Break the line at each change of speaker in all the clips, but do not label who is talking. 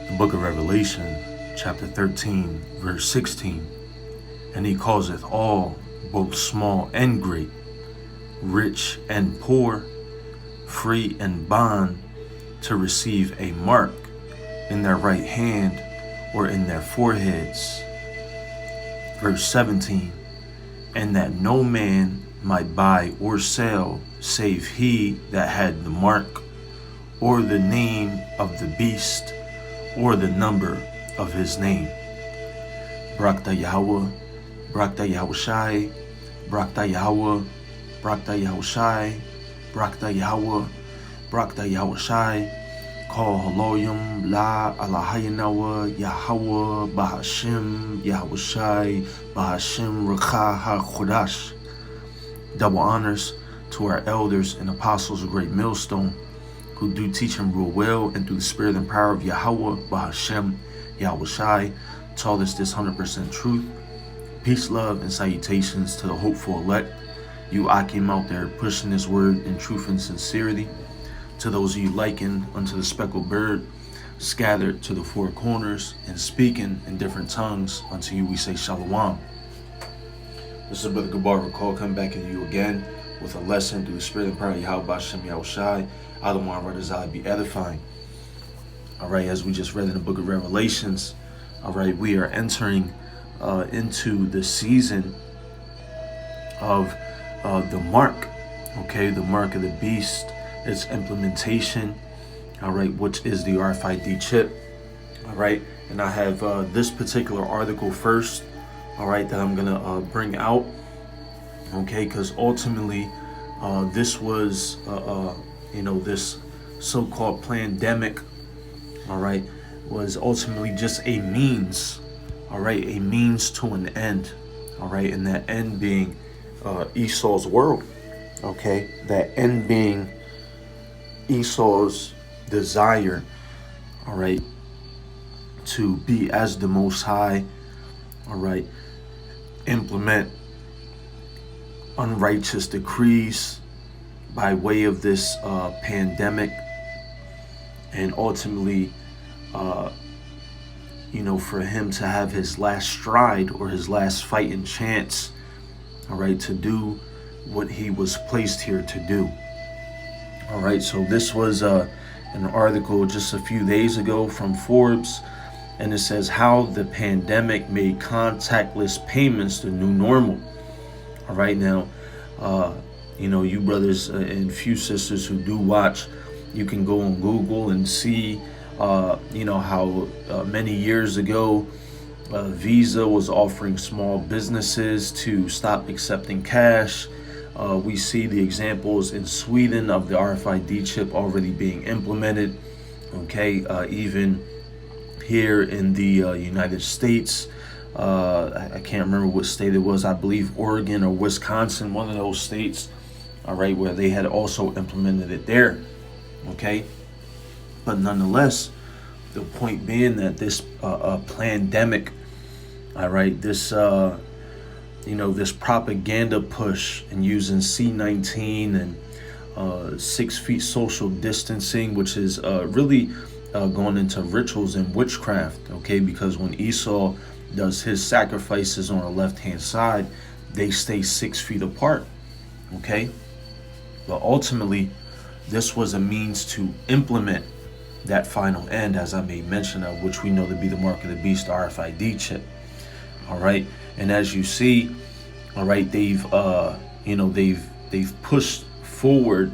The book of Revelation, chapter 13, verse 16. And he causeth all, both small and great, rich and poor, free and bond, to receive a mark in their right hand or in their foreheads. Verse 17. And that no man might buy or sell, save he that had the mark, or the name of the beast, or the number of his name. Brakta Yahweh, Brakta Yahushai, Brakta Yahweh, Brakta Yahushai, Brakta Yahweh, Brakta Yahushai, Call Haloyim, La Alahayanawa, Yahweh, Bahashim, Yahushai, Bahashim, Rakha HaChodash. Double honors to our elders and apostles of Great Millstone, who do teach and rule well, and through the spirit and power of Yahweh, Bahashem, Yahushai, taught us this 100% truth. Peace, love, and salutations to the hopeful elect. You Akim out there pushing this word in truth and sincerity. To those of you likened unto the speckled bird, scattered to the four corners, and speaking in different tongues, unto you we say Shalom. This is Brother Gabar Recall coming back to you again with a lesson through the spirit and power of Yahweh Hashem Yahushai. Adonai Radazai be edifying. All right, as we just read in the book of Revelations, all right, we are entering into the season of the mark, okay, the mark of the beast, its implementation, all right, which is the RFID chip, all right, and I have this particular article first, all right, that I'm gonna bring out, okay, because ultimately this was this so-called pandemic, all right, was ultimately just a means, all right, a means to an end, all right, and that end being Esau's world, okay, that end being Esau's desire, all right, to be as the Most High, all right, implement unrighteous decrees by way of this pandemic, and ultimately for him to have his last stride or his last fighting chance, all right, to do what he was placed here to do. All right, so this was an article just a few days ago from Forbes, and it says how the pandemic made contactless payments the new normal. All right, now you brothers and few sisters who do watch, you can go on Google and see how many years ago Visa was offering small businesses to stop accepting cash. We see the examples in Sweden of the RFID chip already being implemented, okay, even here in the United States. I can't remember what state it was. I believe Oregon or Wisconsin, one of those states, all right, where they had also implemented it there, okay. But nonetheless, the point being that this pandemic, all right, this this propaganda push and using C-19 and 6 feet social distancing, which is really going into rituals and witchcraft, okay, because when Esau does his sacrifices on the left-hand side, they stay 6 feet apart, okay. But ultimately, this was a means to implement that final end, as I made mention of, which we know to be the mark of the beast, the RFID chip. All right, and as you see, all right, they've pushed forward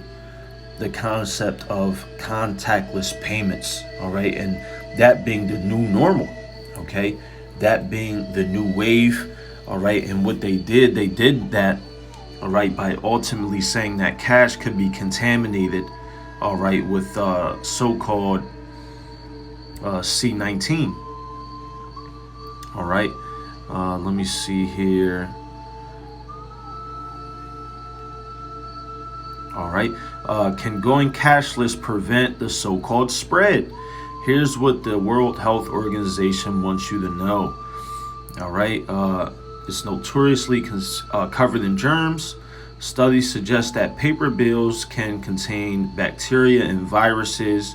the concept of contactless payments. All right, and that being the new normal. Okay, that being the new wave. All right, and what they did that, all right, by ultimately saying that cash could be contaminated, all right, with so-called C-19. All right, let me see here. All right, can going cashless prevent the so-called spread? Here's what the World Health Organization wants you to know. All right, it's notoriously covered in germs. Studies suggest that paper bills can contain bacteria and viruses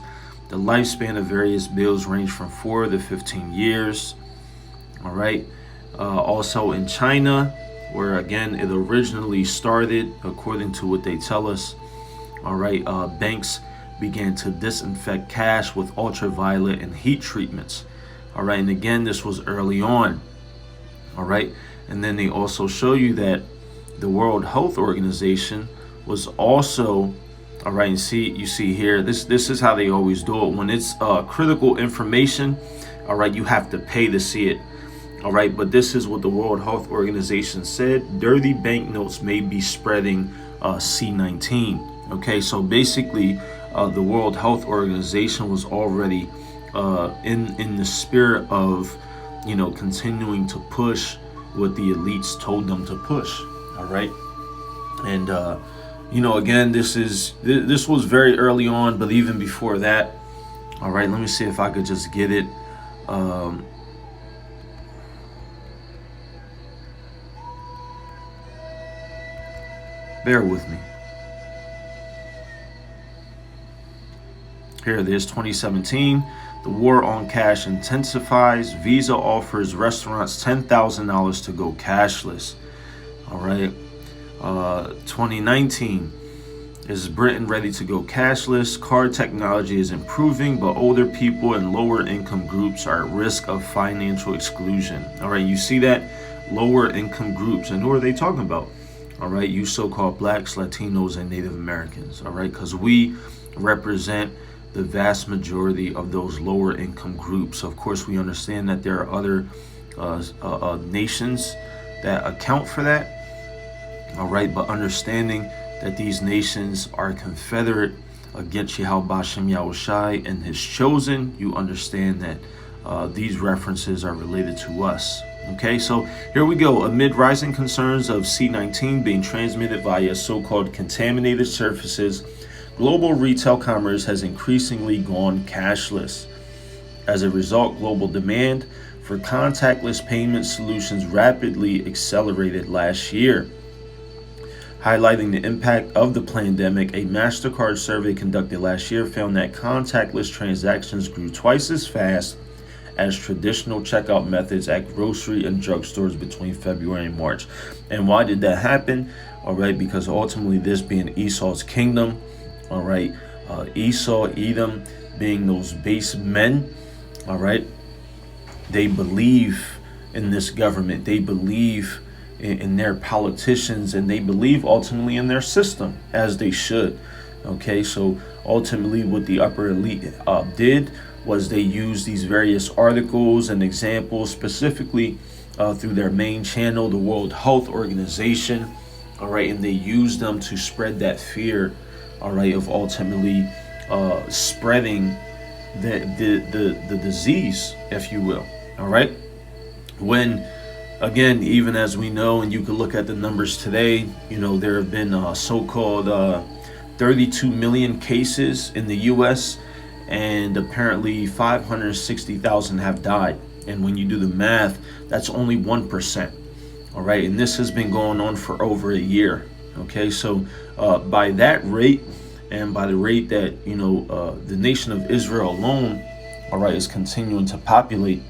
The lifespan of various bills range from 4 to 15 years. All right. Also in China, where again it originally started, according to what they tell us. All right. Banks began to disinfect cash with ultraviolet and heat treatments. All right. And again, this was early on. All right. And then they also show you that the World Health Organization was also, all right, and you see here, this is how they always do it. When it's critical information, all right, you have to pay to see it. All right, but this is what the World Health Organization said: dirty banknotes may be spreading C19. Okay, so basically, the World Health Organization was already in the spirit of, continuing to push what the elites told them to push. All right, and again, this was very early on, but even before that. All right, let me see if I could just get it. Bear with me. Here it is, 2017. The war on cash intensifies. Visa offers restaurants $10,000 to go cashless. All right. 2019. Is Britain ready to go cashless? Card technology is improving, but older people and lower income groups are at risk of financial exclusion. All right. You see that? Lower income groups. And who are they talking about? All right. You so-called blacks, Latinos, and Native Americans. All right. Because we represent the vast majority of those lower income groups. Of course, we understand that there are other nations that account for that. All right, but understanding that these nations are confederate against Yahweh Bashem Yahushai and his chosen, you understand that these references are related to us. Okay, so here we go. Amid rising concerns of C19 being transmitted via so-called contaminated surfaces, global retail commerce has increasingly gone cashless. As a result, global demand for contactless payment solutions rapidly accelerated last year. Highlighting the impact of the pandemic, a MasterCard survey conducted last year found that contactless transactions grew twice as fast as traditional checkout methods at grocery and drugstores between February and March. And why did that happen? All right, because ultimately this being Esau's kingdom, all right, Esau, Edom being those base men, all right, they believe in this government. They believe in their politicians, and they believe ultimately in their system, as they should. Okay, so ultimately what the upper elite did was they used these various articles and examples, specifically through their main channel, the World Health Organization, all right, and they used them to spread that fear, all right, of ultimately spreading the disease, if you will. All right, when again, even as we know, and you can look at the numbers today, there have been so-called 32 million cases in the U.S. and apparently 560,000 have died. And when you do the math, that's only 1%. All right, and this has been going on for over a year. Okay, so by that rate, and by the rate that the nation of Israel alone, all right, is continuing to populate,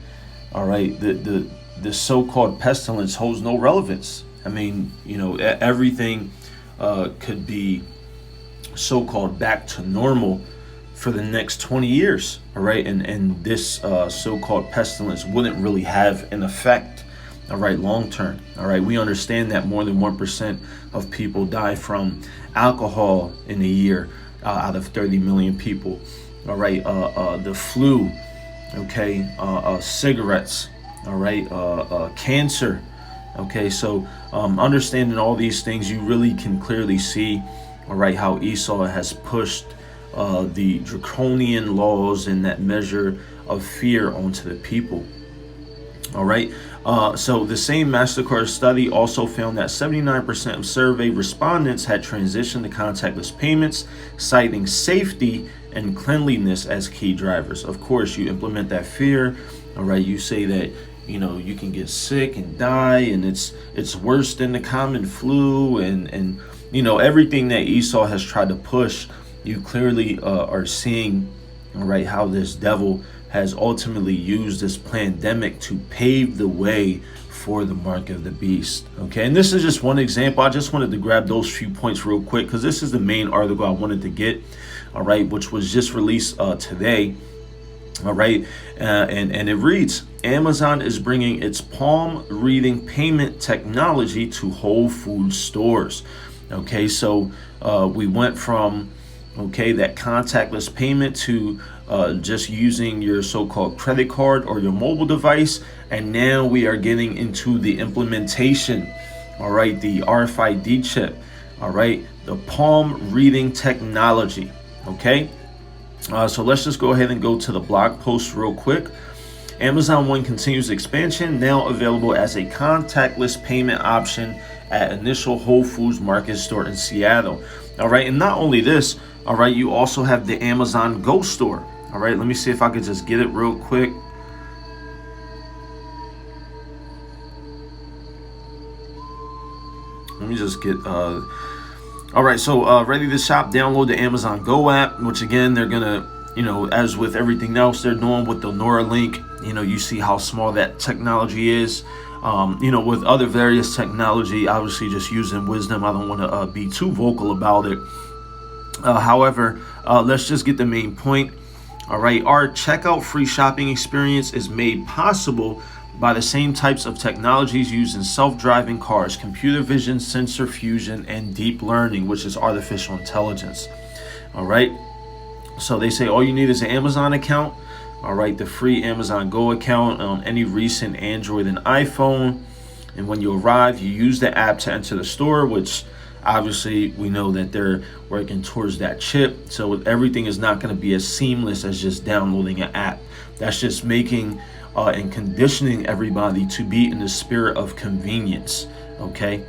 all right, the so-called pestilence holds no relevance. I mean, everything could be so-called back to normal for the next 20 years, all right, and this so-called pestilence wouldn't really have an effect, all right, long term. All right, we understand that more than 1% of people die from alcohol in a year out of 30 million people. All right, the flu, okay, cigarettes, all right, cancer. Okay, so understanding all these things, you really can clearly see, all right, how Esau has pushed the draconian laws and that measure of fear onto the people. All right, so the same MasterCard study also found that 79% of survey respondents had transitioned to contactless payments, citing safety and cleanliness as key drivers. Of course, you implement that fear. All right, you say that you can get sick and die, and it's worse than the common flu, and everything that Esau has tried to push. You clearly are seeing all right, how this devil has ultimately used this pandemic to pave the way for the mark of the beast. Okay, and this is just one example. I just wanted to grab those few points real quick because this is the main article I wanted to get, all right, which was just released today. All right, and it reads, Amazon is bringing its palm reading payment technology to Whole Foods stores. Okay, so we went from that contactless payment to just using your so-called credit card or your mobile device, and now we are getting into the implementation. All right, the RFID chip. All right, the palm reading technology. Okay. So let's just go ahead and go to the blog post real quick. Amazon One continues expansion, now available as a contactless payment option at initial Whole Foods Market store in Seattle. All right, and not only this, all right, you also have the Amazon Go store. All right, let me see if I could just get it real quick. Let me just get all right, so ready to shop, download the Amazon Go app, which again, they're gonna, as with everything else they're doing with the Neuralink, you see how small that technology is. With other various technology, obviously just using wisdom. I don't want to be too vocal about it. However, let's just get the main point. All right, our checkout free shopping experience is made possible by the same types of technologies used in self-driving cars, computer vision, sensor fusion, and deep learning, which is artificial intelligence. All right, so they say all you need is an Amazon account. All right, the free Amazon Go account on any recent Android and iPhone. And when you arrive, you use the app to enter the store, which obviously we know that they're working towards that chip. So everything is not going to be as seamless as just downloading an app. That's just making and conditioning everybody to be in the spirit of convenience. Okay.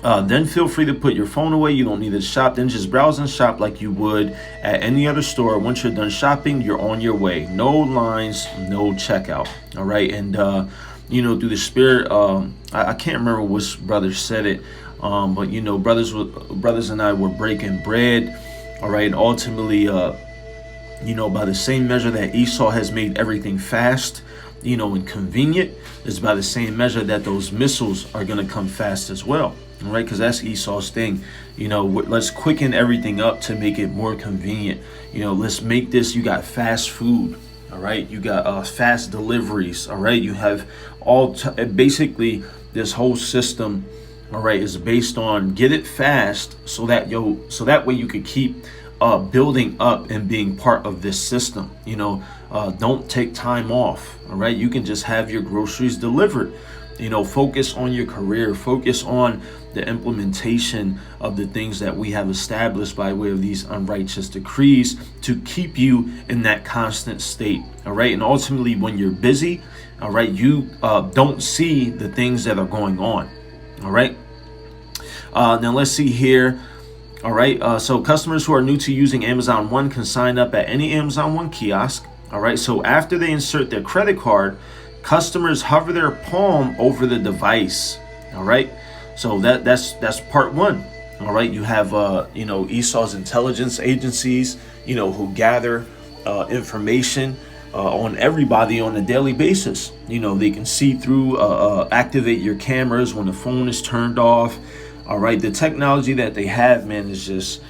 Then feel free to put your phone away. You don't need to shop. Then just browse and shop like you would at any other store. Once you're done shopping, you're on your way. No lines, no checkout. All right. And, through the spirit, I can't remember which brother said it. But, brothers and I were breaking bread. All right. And ultimately, by the same measure that Esau has made everything fast, and convenient, is by the same measure that those missiles are going to come fast as well. All right, because that's Esau's thing. Let's quicken everything up to make it more convenient. Let's make this, you got fast food. All right, you got fast deliveries. All right, you have basically this whole system. All right, is based on get it fast so that way you could keep building up and being part of this system. Don't take time off. All right, you can just have your groceries delivered. Focus on your career, focus on the implementation of the things that we have established by way of these unrighteous decrees to keep you in that constant state. All right, and ultimately when you're busy, all right, you don't see the things that are going on. All right, now let's see here. All right, so customers who are new to using Amazon One can sign up at any Amazon One kiosk. All right, so after they insert their credit card, customers hover their palm over the device. All right, so that's part one. All right, you have Esau's intelligence agencies, who gather information on everybody on a daily basis. They can see through, activate your cameras when the phone is turned off. All right, the technology that they have, man, is just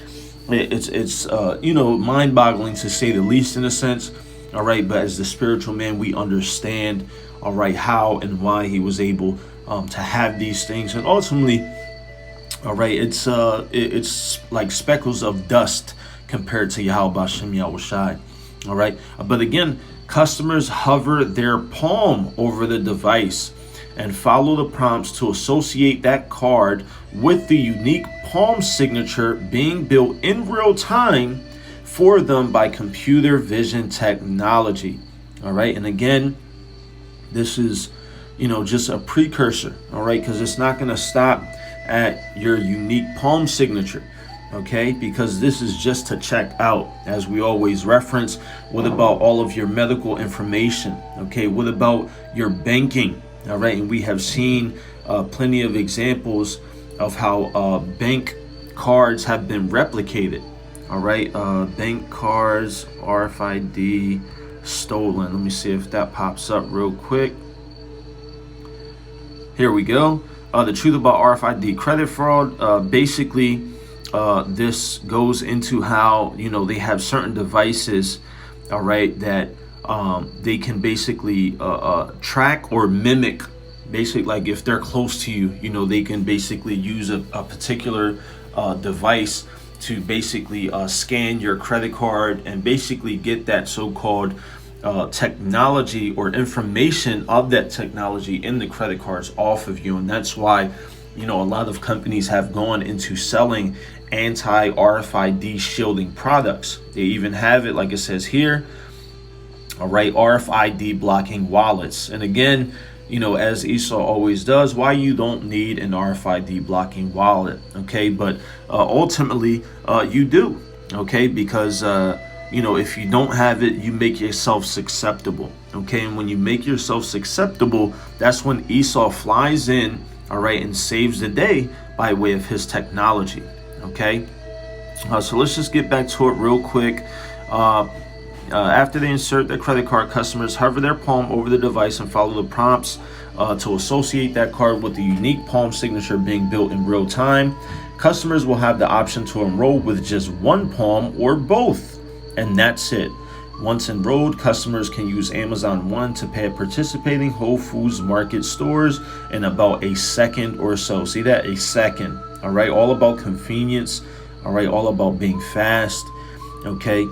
it's mind-boggling to say the least, in a sense. All right, but as the spiritual man, we understand, all right, how and why he was able to have these things, and ultimately, all right, it's like speckles of dust compared to Yahweh Hashem Yahushai. All right, but again, customers hover their palm over the device and follow the prompts to associate that card with the unique palm signature being built in real time for them by computer vision technology. All right, and again, this is just a precursor. All right, because it's not going to stop at your unique palm signature. Okay, because this is just to check out, as we always reference. What about all of your medical information? Okay, what about your banking? All right, and we have seen plenty of examples of how bank cards have been replicated. All right, bank cards, RFID stolen. Let me see if that pops up real quick. Here we go. The truth about RFID credit fraud. Basically, this goes into how, you know, they have certain devices, all right, that they can basically track or mimic. Basically, like if they're close to you, you know, they can basically use a particular device to basically scan your credit card and basically get that so-called technology or information of that technology in the credit cards off of you. And that's why, you know, a lot of companies have gone into selling anti-RFID shielding products. They even have it, like it says here, all right, RFID blocking wallets. And again, you know, as Esau always does, why you don't need an RFID blocking wallet, okay? But ultimately, you do, okay? Because, you know, if you don't have it, you make yourself susceptible, okay? And when you make yourself susceptible, that's when Esau flies in, all right, and saves the day by way of his technology, okay? So let's just get back to it real quick. After they insert their credit card, customers hover their palm over the device and follow the prompts to associate that card with the unique palm signature being built in real time. Customers will have the option to enroll with just one palm or both, and that's it. Once enrolled, customers can use Amazon One to pay at participating Whole Foods Market stores in about a second or so. See that? A second. All right. All about convenience. All right. All about being fast. Okay.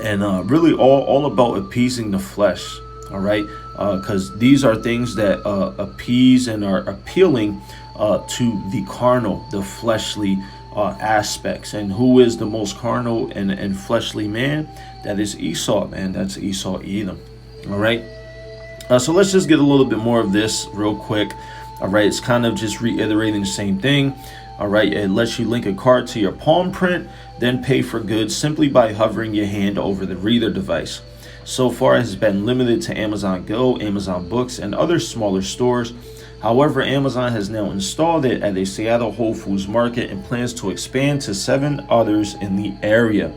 And really all about appeasing the flesh, all right? Because these are things that appease and are appealing to the carnal, the fleshly aspects. And who is the most carnal and fleshly man? That is Esau, man. That's Esau Edom, all right? So let's just get a little bit more of this real quick, all right? It's kind of just reiterating the same thing. All right, it lets you link a card to your palm print, then pay for goods simply by hovering your hand over the reader device. So far, it has been limited to Amazon Go, Amazon Books, and other smaller stores. However, Amazon has now installed it at a Seattle Whole Foods Market and plans to expand to 7 others in the area.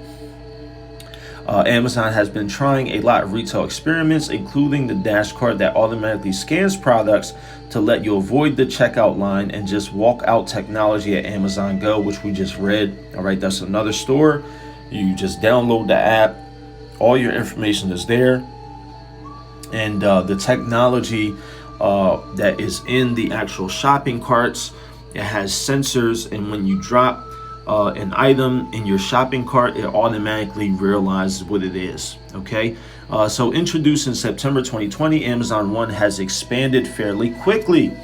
Amazon has been trying a lot of retail experiments, including the dash card that automatically scans products to let you avoid the checkout line and just walk out technology at Amazon Go, which we just read. All right, that's another store. You just download the app. All your information is there. And the technology that is in the actual shopping carts, it has sensors, and when you drop an item in your shopping cart, it automatically realizes what it is. Okay, so introduced in September 2020, Amazon One has expanded fairly quickly.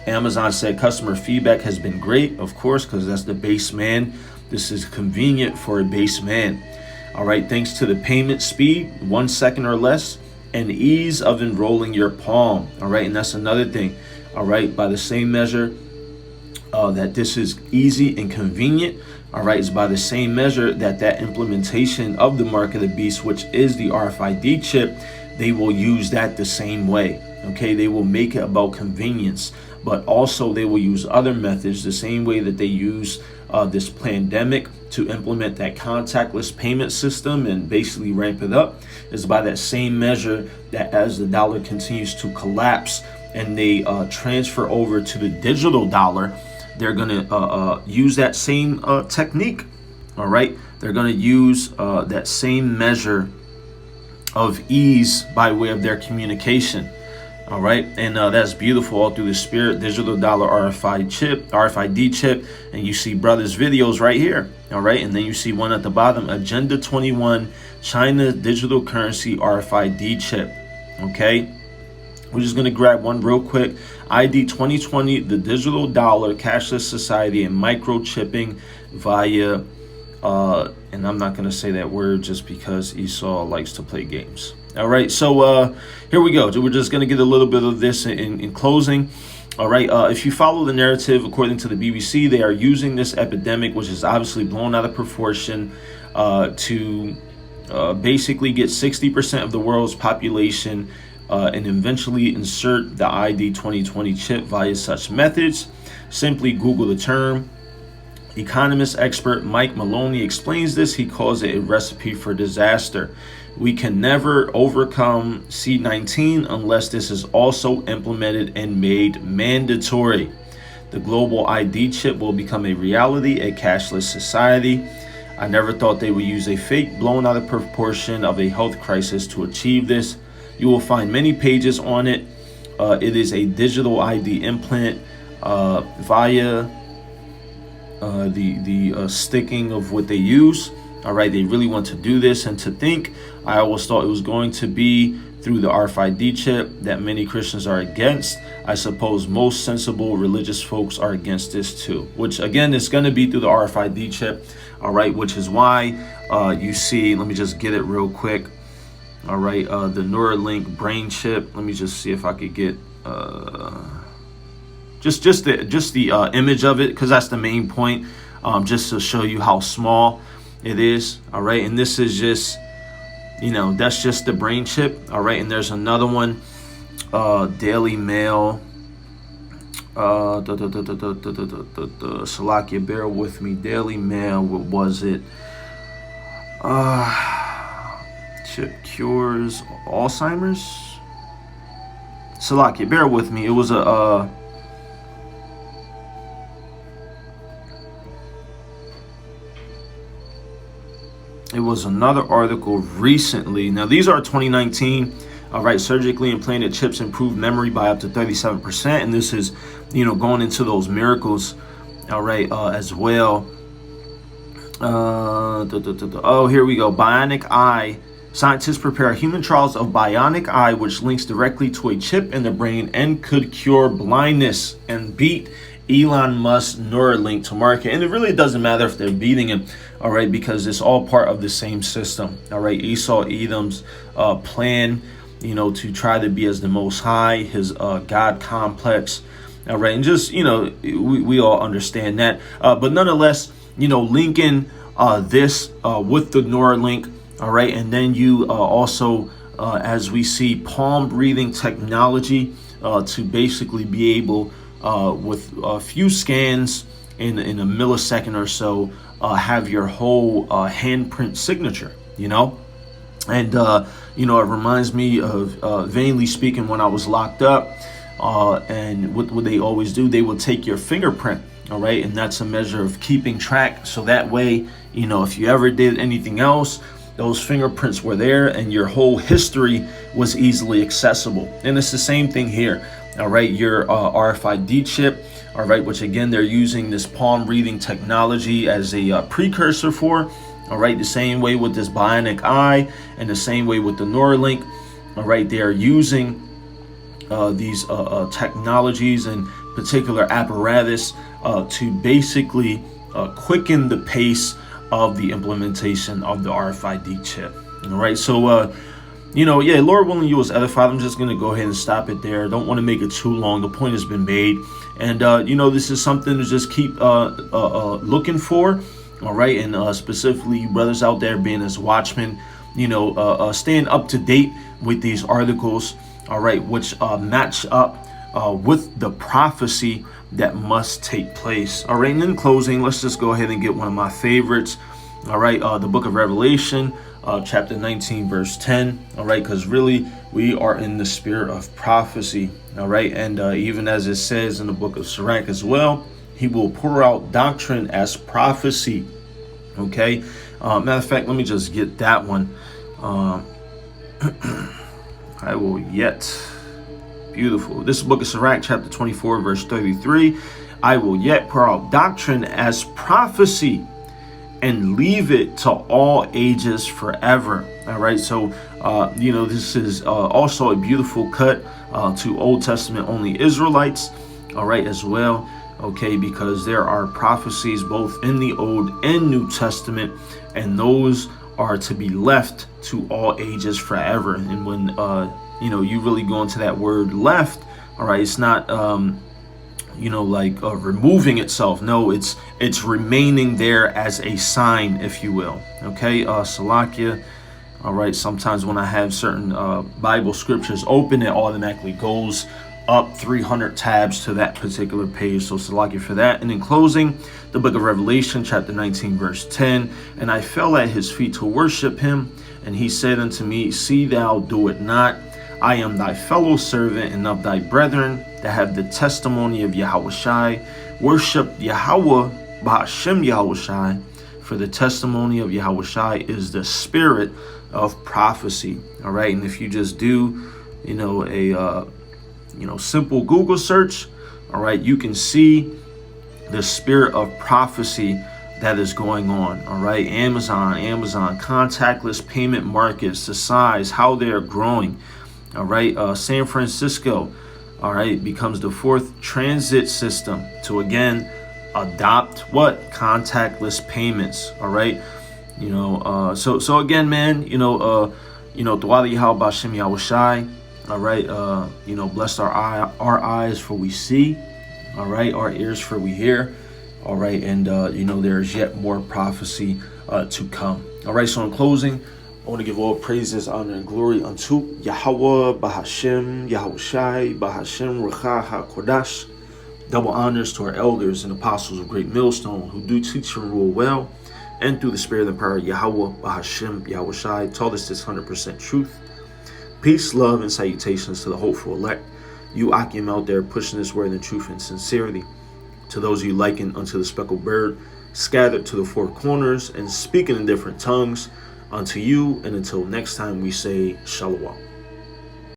Amazon said customer feedback has been great, of course, because that's the base man. This is convenient for a base man. All right, thanks to the payment speed, 1 second or less, and ease of enrolling your palm. All right, and that's another thing. All right, by the same measure that this is easy and convenient, all right, is by the same measure that implementation of the mark of the beast, which is the RFID chip, they will use that the same way. Okay, they will make it about convenience, but also they will use other methods the same way that they use this pandemic to implement that contactless payment system and basically ramp it up, is by that same measure that as the dollar continues to collapse and they transfer over to the digital dollar, they're going to use that same technique. All right, they're going to use that same measure of ease by way of their communication. All right, and that's beautiful all through the spirit. Digital dollar RFID chip, and you see brothers' videos right here. All right, and then you see one at the bottom, Agenda 21, China digital currency RFID chip. Okay, we're just gonna grab one real quick. ID 2020, the digital dollar, cashless society, and microchipping via. And I'm not gonna say that word just because Esau likes to play games. All right, so here we go. We're just going to get a little bit of this in closing. All right, if you follow the narrative, according to the BBC, they are using this epidemic, which is obviously blown out of proportion, to basically get 60% of the world's population and eventually insert the ID 2020 chip via such methods. Simply Google the term. Economist expert Mike Maloney explains this. He calls it a recipe for disaster. We can never overcome C-19 unless this is also implemented and made mandatory. The global ID chip will become a reality, a cashless society. I never thought they would use a fake, blown out of proportion of a health crisis to achieve this. You will find many pages on it. It is a digital ID implant via the sticking of what they use. All right, they really want to do this, and to think, I always thought it was going to be through the RFID chip that many Christians are against. I suppose most sensible religious folks are against this too, which again is going to be through the RFID chip. All right, which is why you see, let me just get it real quick. All right, the Neuralink brain chip. Let me just see if I could get just the image of it, because that's the main point, just to show you how small it is. All right, and this is just, that's just the brain chip. All right, and there's another one, Daily Mail, Salakia, bear with me, Daily Mail, what was it? Chip cures Alzheimer's. Salakia, bear with me. It was it was another article recently. Now these are 2019. All right, surgically implanted chips improve memory by up to 37%, and this is, going into those miracles. All right, as well. Oh, here we go. Bionic eye. Scientists prepare human trials of bionic eye, which links directly to a chip in the brain and could cure blindness and beat Elon Musk's Neuralink to market. And it really doesn't matter if they're beating him, all right, because it's all part of the same system. All right, Esau Edom's plan, to try to be as the Most High, his God complex. All right, and just, we all understand that. But nonetheless, linking this with the Neuralink. All right, and then you also, as we see, palm breathing technology to basically be able, with a few scans in a millisecond or so, have your whole handprint signature, And, it reminds me of, vainly speaking, when I was locked up, and what they always do, they will take your fingerprint, all right? And that's a measure of keeping track. So that way, if you ever did anything else, those fingerprints were there and your whole history was easily accessible. And it's the same thing here, all right? Your RFID chip, all right, which again, they're using this palm reading technology as a precursor for, all right? The same way with this bionic eye and the same way with the Neuralink, all right? They are using these technologies and particular apparatus to basically quicken the pace of the implementation of the RFID chip. All right, so Lord willing, you was edified. I'm just gonna go ahead and stop it there. Don't want to make it too long. The point has been made, and this is something to just keep looking for. All right, and specifically you brothers out there being as watchmen, staying up to date with these articles. All right, which match up with the prophecy that must take place. All right, and in closing, let's just go ahead and get one of my favorites. All right, the book of Revelation, chapter 19, verse 10. All right, because really we are in the spirit of prophecy. All right, and even as it says in the book of Sirach as well, he will pour out doctrine as prophecy. Okay, matter of fact, let me just get that one. I will yet. Beautiful. This book of Sirach, chapter 24, verse 33. I will yet pour out doctrine as prophecy and leave it to all ages forever. All right. So, this is also a beautiful cut to Old Testament only Israelites. All right, as well. Okay, because there are prophecies both in the Old and New Testament, and those are to be left to all ages forever. And when you really go into that word left, all right, it's not removing itself. No, it's remaining there as a sign, if you will. Okay, Salakia. All right, sometimes when I have certain Bible scriptures open, it automatically goes up 300 tabs to that particular page. So Salaki for that. And in closing, the book of Revelation, chapter 19, verse 10. And I fell at his feet to worship him. And he said unto me, see thou do it not. I am thy fellow servant and of thy brethren that have the testimony of Yahushai. Worship Yahweh, Bahashem Yahushai. For the testimony of Yahushai is the spirit of prophecy. All right. And if you just do, a simple Google search, all right, you can see the spirit of prophecy that is going on. All right. Amazon, contactless payment markets, the size, how they're growing. All right. San Francisco, all right, becomes the 4th transit system to again adopt what? Contactless payments. All right. So again, man, Dwali Yahweh Bashem Yahushai. All right. Bless our eyes for we see. All right. Our ears for we hear. All right. And, there's yet more prophecy to come. All right. So in closing, I want to give all praises, honor, and glory unto Yahweh, Bahashem, Yahushai, Bahashem, Recha HaKodash. Double honors to our elders and apostles of Great Millstone who do teach and rule well, and through the spirit and power of Yahweh, Bahashem, Yahushai, taught us this 100% truth. Peace, love, and salutations to the hopeful elect. You Akim out there pushing this word in truth and sincerity. To those you likened unto the speckled bird, scattered to the four corners and speaking in different tongues. Unto you, and until next time we say Shalom.